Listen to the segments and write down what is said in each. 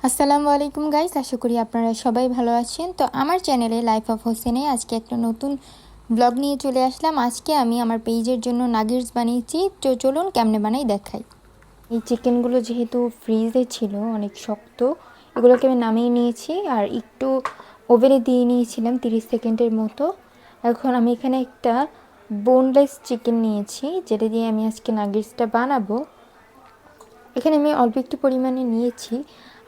আসসালামু আলাইকুম গাইস, আশা করি আপনারা সবাই ভালো আছেন। তো আমার চ্যানেলে লাইফ অফ হোসেনে আজকে একটা নতুন ব্লগ নিয়ে চলে আসলাম। আজকে আমি আমার পেজের জন্য নাগেটস বানিয়েছি। তো চলুন কেমনে বানাই দেখাই। এই চিকেনগুলো যেহেতু ফ্রিজে ছিল অনেক শক্ত, এগুলোকে আমি নামিয়ে নিয়েছি আর একটু ওভেনে দিয়ে নিয়েছিলাম 30 সেকেন্ডের মতো। এখন আমি এখানে একটা বোনলেস চিকেন নিয়েছি, যেটা দিয়ে আমি আজকে নাগেটসটা বানাবো। এখানে আমি অল্প একটু পরিমাণে নিয়েছি,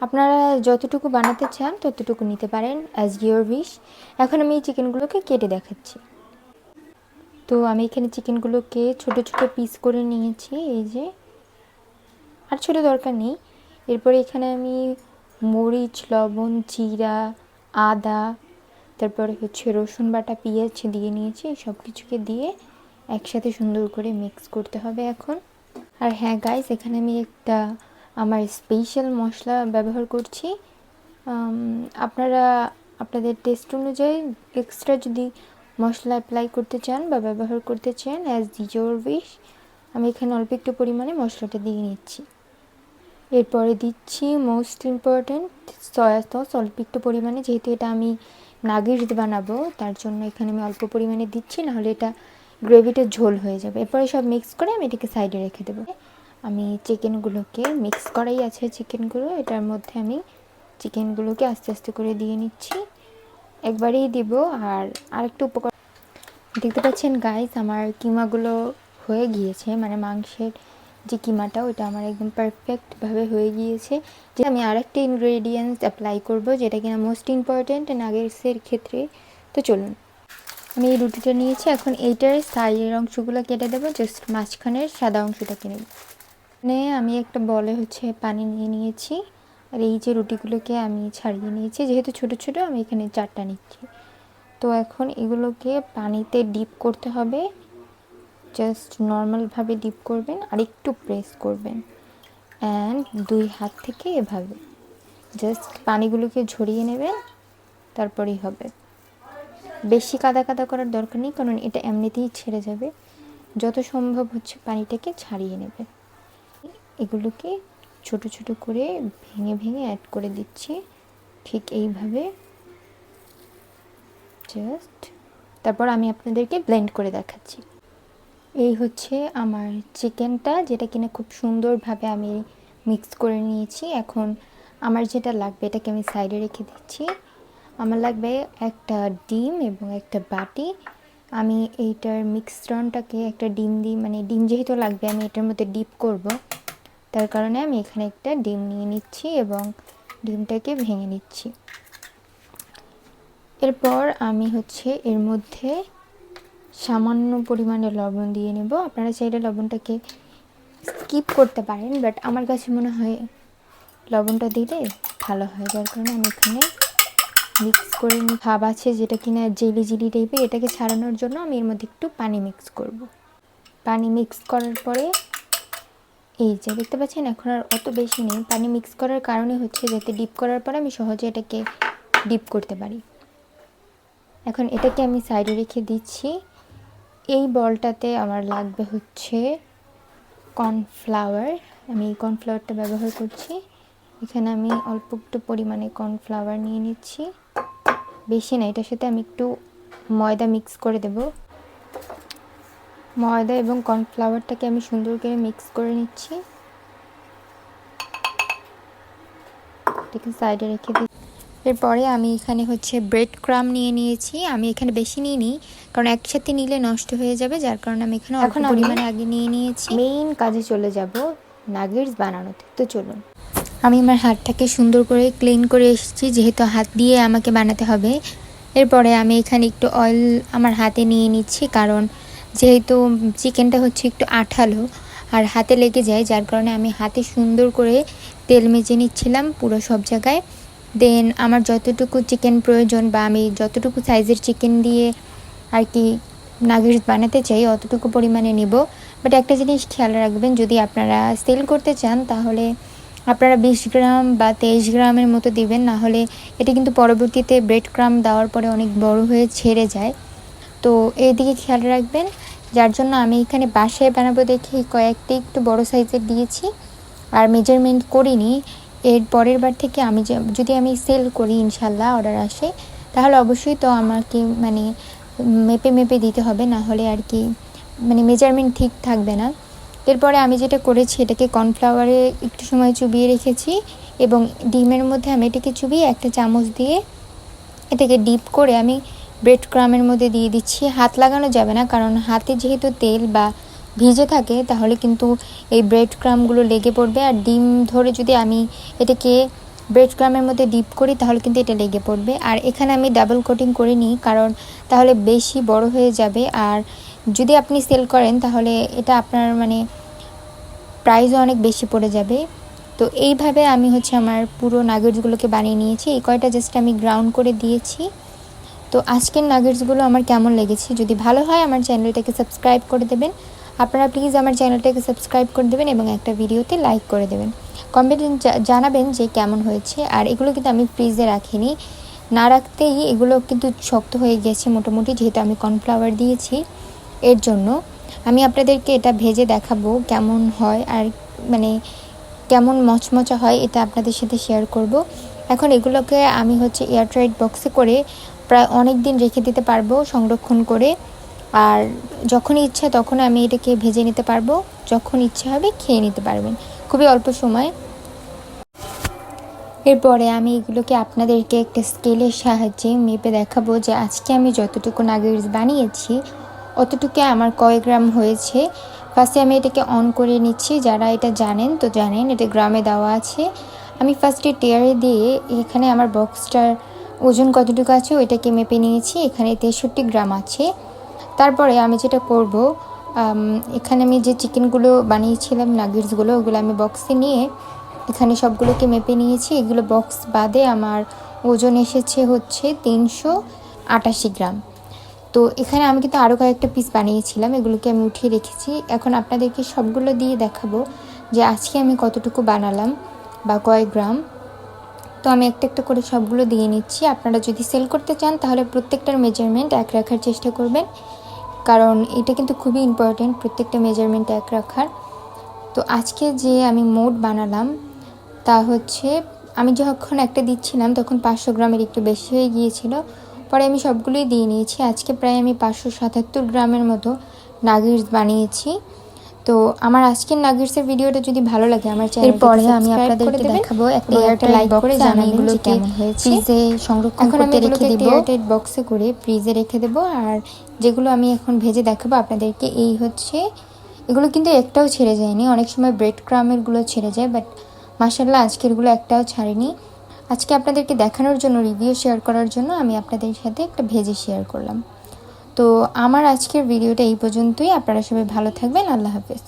আপনারা যতটুকু বানাতে চান ততটুকু নিতে পারেন, অ্যাজ ইয়োর উইশ। এখন আমি এই চিকেনগুলোকে কেটে দেখাচ্ছি। তো আমি এখানে চিকেনগুলোকে ছোট ছোট পিস করে নিয়েছি, এই যে, আর ছোট দরকার নেই। এরপরে এখানে আমি মরিচ, লবণ, জিরা, আদা, তারপরে হচ্ছে রসুন বাটা, পেঁয়াজ দিয়ে নিয়েছি। সব কিছুকে দিয়ে একসাথে সুন্দর করে মিক্স করতে হবে এখন। আর হ্যাঁ গাইস, এখানে আমি একটা আমার স্পেশাল মশলা ব্যবহার করছি। আপনারা আপনাদের টেস্ট অনুযায়ী এক্সট্রা যদি মশলা অ্যাপ্লাই করতে চান বা ব্যবহার করতে চান, অ্যাজ ইয়োর উইশ। আমি এখানে অল্প একটু পরিমাণে মশলাটা দিয়ে নিচ্ছি। এরপরে দিচ্ছি মোস্ট ইম্পর্ট্যান্ট সয়া সস, অল্প একটু পরিমাণে, যেহেতু এটা আমি নাগেটস বানাবো তার জন্য এখানে আমি অল্প পরিমাণে দিচ্ছি, নাহলে এটা গ্রেভিটা ঝোল হয়ে যাবে। এরপরে সব মিক্স করে আমি এটাকে সাইডে রেখে দেবো। আমি চিকেনগুলোকে মিক্স করাই আছে, চিকেনগুলো এটার মধ্যে আমি চিকেনগুলোকে আস্তে আস্তে করে দিয়ে নিচ্ছি, একবারেই দিব। আর আরেকটু উপকরণ দেখতে পাচ্ছেন গাইস, আমার কিমাগুলো হয়ে গিয়েছে, মানে মাংসের যে কিমাটা ওটা আমার একদম পারফেক্টভাবে হয়ে গিয়েছে। যে আমি আরেকটা ইনগ্রেডিয়েন্টস অ্যাপ্লাই করব, যেটা কিনা মোস্ট ইম্পর্ট্যান্ট নাগেটসের ক্ষেত্রে। তো চলুন, আমি এই রুটিটা নিয়েছি, এখন এইটার সাইডের অংশগুলো কেটে দেবো, জাস্ট মাঝখানের সাদা অংশটাকে নেব। মানে আমি একটা বলে হচ্ছে পানি নিয়ে নিয়েছি, আর এই যে রুটিগুলোকে আমি ছাড়িয়ে নিয়েছি, যেহেতু ছোট ছোট আমি এখানে 4টা নিচ্ছি। তো এখন এগুলোকে পানিতে ডিপ করতে হবে, জাস্ট নর্মালভাবে ডিপ করবেন আর একটু প্রেস করবেন, অ্যান্ড 2 হাত থেকে এভাবে জাস্ট পানিগুলোকে ঝরিয়ে নেবেন, তারপরেই হবে। বেশি কাদা কাদা করার দরকার নেই, কারণ এটা এমনিতেই ছেড়ে যাবে। যত সম্ভব হচ্ছে পানিটাকে ছাড়িয়ে নেবে। এগুলোকে ছোট ছোট করে ভেঙে ভেঙে অ্যাড করে দিচ্ছি, ঠিক এইভাবে জাস্ট। তারপর আমি আপনাদেরকে ব্লেন্ড করে দেখাচ্ছি। এই হচ্ছে আমার চিকেনটা, যেটা কিনা খুব সুন্দরভাবে আমি মিক্স করে নিয়েছি। এখন আমার যেটা লাগবে এটাকে আমি সাইডে রেখে দিচ্ছি। আমার লাগবে একটা ডিম এবং একটা বাটি। আমি এইটার মিক্সচারটাকে একটা ডিম দিই, মানে ডিম যেহেতু লাগবে আমি এটার মধ্যে ডিপ করব, তার কারণে আমি এখানে একটা ডিম নিয়ে নিচ্ছি এবং ডিমটাকে ভেঙে নিচ্ছি। এরপর আমি হচ্ছে এর মধ্যে সামান্য পরিমাণে লবণ দিয়ে নেব। আপনারা চাইলে লবণটাকে স্কিপ করতে পারেন, বাট আমার কাছে মনে হয় লবণটা দিলে ভালো হয়, যার কারণে আমি এখানে মিক্স করে নিই। ভাব আছে যেটা কিনা জেলি জেলি টাইপের, এটাকে ছাড়ানোর জন্য আমি এর মধ্যে একটু পানি মিক্স করব। পানি মিক্স করার পরে এই যে দেখতে পাচ্ছেন, এখন আর অত বেশি নেই। পানি মিক্স করার কারণে হচ্ছে যাতে ডিপ করার পরে আমি সহজে এটাকে ডিপ করতে পারি। এখন এটাকে আমি সাইডে রেখে দিচ্ছি। এই বলটাতে আমার লাগবে হচ্ছে কর্নফ্লাওয়ার। আমি এই কর্নফ্লাওয়ারটা ব্যবহার করছি। এখানে আমি অল্প একটু পরিমাণে কর্নফ্লাওয়ার নিয়ে নিচ্ছি, বেশি না। এটার সাথে আমি একটু ময়দা মিক্স করে দেব। ময়দা এবং কর্নফ্লাওয়ারটাকে আমি সুন্দর করে মিক্স করে নিচ্ছি, এটাকে সাইডে রেখে দিচ্ছি। এরপরে আমি এখানে হচ্ছে ব্রেড ক্রাম্ব নিয়ে নিয়েছি। আমি এখানে বেশি নিইনি, কারণ একসাথে নিলে নষ্ট হয়ে যাবে, যার কারণে আমি এখানে অল্প পরিমাণে আগে নিয়ে নিয়েছি। মেইন কাজে চলে যাব, নাগেটস বানানোতে। তো চলুন, আমি আমার হাতটাকে সুন্দর করে ক্লিন করে এসেছি, যেহেতু হাত দিয়ে আমাকে বানাতে হবে। এরপরে আমি এখানে একটু অয়েল আমার হাতে নিয়ে নিচ্ছি, কারণ যেহেতু চিকেনটা হচ্ছে একটু আঠালো আর হাতে লেগে যায়, যার কারণে আমি হাতে সুন্দর করে তেল মেজে নিচ্ছিলাম পুরো সব জায়গায়। দেন আমার যতটুকু চিকেন প্রয়োজন বা আমি যতটুকু সাইজের চিকেন দিয়ে আর কি নাগেটস বানাতে চাই অতটুকু পরিমাণে নিব। বাট একটা জিনিস খেয়াল রাখবেন, যদি আপনারা সেল করতে চান তাহলে আপনারা 20 গ্রাম বা 23 গ্রামের মতো দিবেন, না হলে এটা কিন্তু পরবর্তীতে ব্রেড ক্রাম্ব দেওয়ার পরে অনেক বড় হয়ে ছেড়ে যায়। তো এই দিকে খেয়াল রাখবেন, যার জন্য আমি এখানে বাসায় বানাবো দেখে কয়েকটি একটু বড় সাইজের দিয়েছি আর মেজারমেন্ট করিনি। এর পরের বার থেকে আমি যদি আমি সেল করি ইনশাল্লাহ অর্ডার আসে, তাহলে অবশ্যই তো আমাকে মানে মেপে মেপে দিতে হবে, না হলে আর কি মানে মেজারমেন্ট ঠিক থাকবে না। এরপরে আমি যেটা করেছি, এটাকে কর্নফ্লাওয়ারে একটু সময় চুবিয়ে রেখেছি এবং ডিমের মধ্যে আমি এটাকে চুবিয়ে একটা চামচ দিয়ে এটাকে ডিপ করে আমি ব্রেড ক্রামের মধ্যে দিয়ে দিচ্ছি। হাত লাগানো যাবে না, কারণ হাতে যেহেতু তেল বা ভিজে থাকে তাহলে কিন্তু এই ব্রেড ক্রামগুলো লেগে পড়বে, আর ডিম ধরে যদি আমি এটাকে ব্রেড ক্রামের মধ্যে ডিপ করি তাহলে কিন্তু এটা লেগে পড়বে। আর এখানে আমি ডাবল কোটিং করে নিই, কারণ তাহলে বেশি বড় হয়ে যাবে, আর যদি আপনি সেল করেন তাহলে এটা আপনার মানে প্রাইসও অনেক বেশি পড়ে যাবে। তো এইভাবে আমি আমার পুরো নাগেটসগুলোকে বানিয়ে নিয়েছি। এই কয়টা জাস্ট আমি গ্রাউন্ড করে দিয়েছি। তো আজকের নাগেটসগুলো আমার কেমন লেগেছে, যদি ভালো হয় আমার চ্যানেলটাকে সাবস্ক্রাইব করে দেবেন। আপনারা প্লিজ আমার চ্যানেলটাকে সাবস্ক্রাইব করে দেবেন এবং একটা ভিডিওতে লাইক করে দেবেন। কমেন্টে জানাবেন যে কেমন হয়েছে। আর এগুলো কিন্তু আমি ফ্রিজে রাখিনি, না রাখতেই এগুলো কিন্তু শক্ত হয়ে গেছে মোটামুটি, যেহেতু আমি কর্নফ্লাওয়ার দিয়েছি। এর জন্য আমি আপনাদেরকে এটা ভেজে দেখাবো কেমন হয়, আর মানে কেমন মচমচা হয় এটা আপনাদের সাথে শেয়ার করব। এখন এগুলোকে আমি এয়ারটাইট বক্সে করে প্রায় অনেক দিন রেখে দিতে পারবো সংরক্ষণ করে, আর যখনই ইচ্ছা তখন আমি এটাকে ভেজে নিতে পারবো, যখন ইচ্ছা হবে খেয়ে নিতে পারবেন খুবই অল্প সময়। এরপরে আমি এগুলোকে আপনাদেরকে একটা স্কেলের সাহায্যে মেপে দেখাবো যে আজকে আমি যতটুকু নাগেটস বানিয়েছি অতটুকু আমার কয় গ্রাম হয়েছে। ফার্স্টে আমি এটাকে অন করে নিচ্ছি, যারা এটা জানেন তো জানেন এটা গ্রামে দেওয়া আছে। আমি ফার্স্টে টেয়ারে দিয়ে এখানে আমার বক্সটার ওজন কতটুকু আছে ওইটাকে মেপে নিয়েছি, এখানে 63 গ্রাম আছে। তারপরে আমি যেটা করব, এখানে আমি যে চিকেনগুলো বানিয়েছিলাম নাগেটসগুলো ওগুলো আমি বক্সে নিয়ে এখানে সবগুলোকে মেপে নিয়েছি। এগুলো বক্স বাদে আমার ওজন এসেছে 388 গ্রাম। তো এখানে আমি কিন্তু আরও কয়েকটা পিস বানিয়েছিলাম, এগুলোকে আমি উঠিয়ে রেখেছি। এখন আপনাদেরকে সবগুলো দিয়ে দেখাবো যে আজকে আমি কতটুকু বানালাম বা কয় গ্রাম। তো আমি একটা একটা করে সবগুলো দিয়ে নিচ্ছি। আপনারা যদি সেল করতে চান তাহলে প্রত্যেকটার মেজারমেন্ট এক রাখার চেষ্টা করবেন, কারণ এটা কিন্তু খুবই ইম্পর্টেন্ট প্রত্যেকটা মেজারমেন্ট এক রাখার। তো আজকে যে আমি মোট বানালাম তা আমি যখন একটা দিচ্ছিলাম তখন 500 গ্রামের একটু বেশি হয়ে গিয়েছিল, পরে আমি সবগুলোই দিয়ে নিয়েছি। আজকে প্রায় আমি 577 গ্রামের মতো নাগেটস বানিয়েছি। তো আমার আজকের নাগেটসের ভিডিওটা যদি ভালো লাগে আমার চ্যানেলটাকে আমি আপনাদেরকে দেখাবো একটা লাইক করে জানাবেন যে কেমন হয়েছে। ফ্রিজে সংরক্ষণ করতে রেখে দেব, এয়ারটাইট বক্সে করে ফ্রিজে রেখে দেব। আর যেগুলো আমি এখন ভেজে দেখাবো আপনাদেরকে এই এগুলো কিন্তু একটাও ছেড়ে যায়নি, অনেক সময় ব্রেড ক্রামেরগুলো ছেড়ে যায়, বাট মাশাআল্লাহ আজকেরগুলো একটাও ছাড়েনি। আজকে আপনাদেরকে দেখানোর জন্য, রিভিউ শেয়ার করার জন্য আমি আপনাদের সাথে একটা ভেজে শেয়ার করলাম। তো আমার আজকের ভিডিওটা এই পর্যন্তই। আপনারা সবাই ভালো থাকবেন। আল্লাহ হাফেজ।